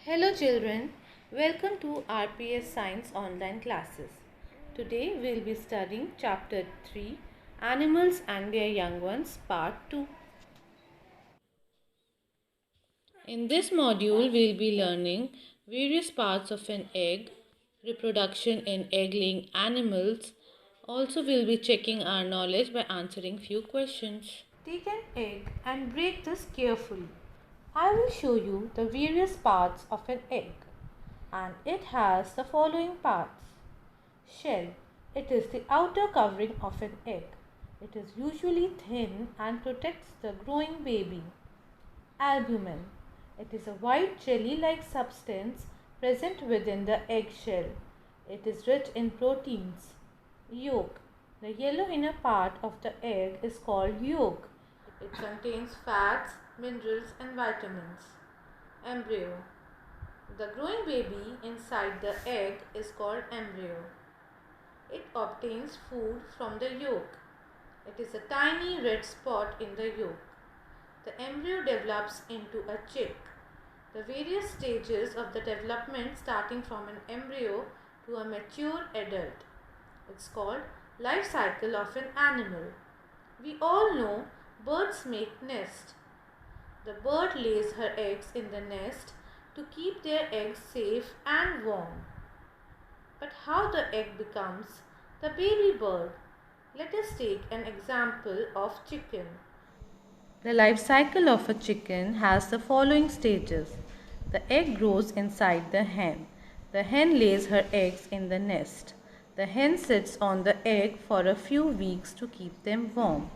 Hello children, welcome to RPS Science online classes. Today we'll be studying chapter 3 Animals and Their Young Ones part 2. In this module we'll be learning various parts of an egg, reproduction in egg-laying animals. Also we'll be checking our knowledge by answering few questions. Take an egg and break this carefully. I will show you the various parts of an egg. And it has the following parts. Shell. It is the outer covering of an egg. It is usually thin and protects the growing baby. Albumen. It is a white jelly-like substance present within the egg shell. It is rich in proteins. Yolk. The yellow inner part of the egg is called yolk. It contains fats, minerals and vitamins. Embryo. The growing baby inside the egg is called embryo. It obtains food from the yolk. It is a tiny red spot in the yolk. The embryo develops into a chick. The various stages of the development starting from an embryo to a mature adult. It's called life cycle of an animal. We all know birds make nests. The bird lays her eggs in the nest to keep their eggs safe and warm. But how the egg becomes the baby bird? Let us take an example of chicken. The life cycle of a chicken has the following stages. The egg grows inside the hen. The hen lays her eggs in the nest. The hen sits on the egg for a few weeks to keep them warm.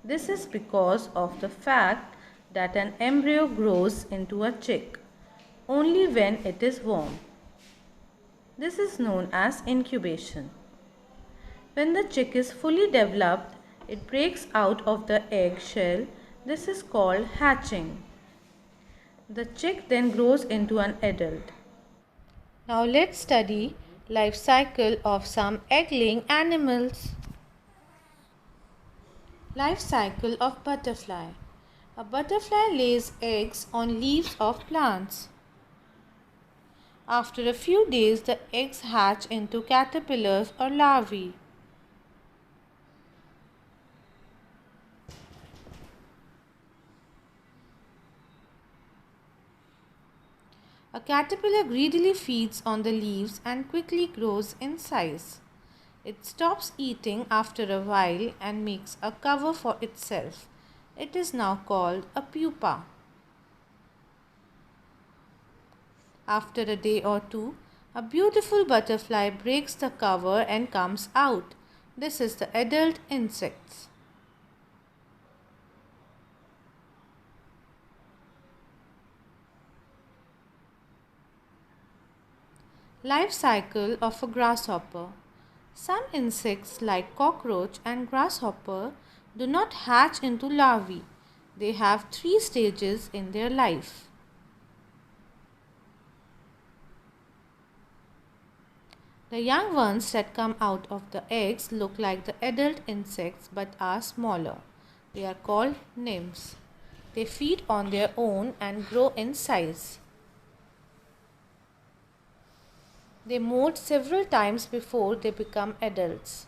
This is because of the fact that an embryo grows into a chick only when it is warm. This is known as incubation. When the chick is fully developed, it breaks out of the egg shell. This is called hatching. The chick then grows into an adult. Now let's study life cycle of some egg-laying animals. Life cycle of butterfly. A butterfly lays eggs on leaves of plants. After a few days, the eggs hatch into caterpillars or larvae. A caterpillar greedily feeds on the leaves and quickly grows in size. It stops eating after a while and makes a cover for itself. It is now called a pupa. After a day or two, a beautiful butterfly breaks the cover and comes out. This is the adult insects. Life cycle of a grasshopper. Some insects like cockroach and grasshopper do not hatch into larvae. They have 3 stages in their life. The young ones that come out of the eggs look like the adult insects but are smaller. They are called nymphs. They feed on their own and grow in size. They molt several times before they become adults.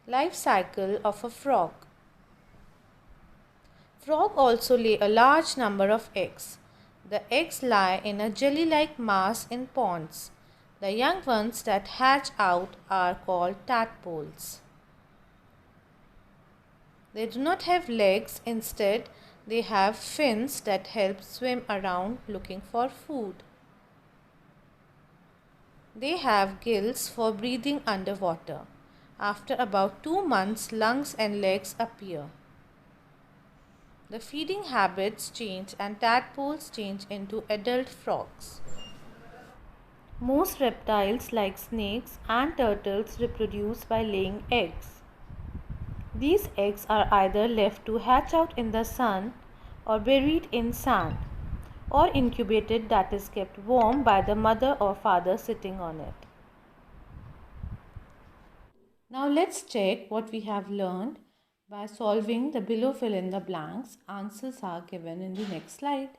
Life cycle of a frog. Frog also lay a large number of eggs. The eggs lie in a jelly-like mass in ponds. The young ones that hatch out are called tadpoles. They do not have legs, instead they have fins that help swim around looking for food. They have gills for breathing underwater. After about 2 months, lungs and legs appear. The feeding habits change and tadpoles change into adult frogs. Most reptiles like snakes and turtles reproduce by laying eggs. These eggs are either left to hatch out in the sun or buried in sand or incubated, that is kept warm by the mother or father sitting on it. Now let's check what we have learned by solving the below fill in the blanks. Answers are given in the next slide.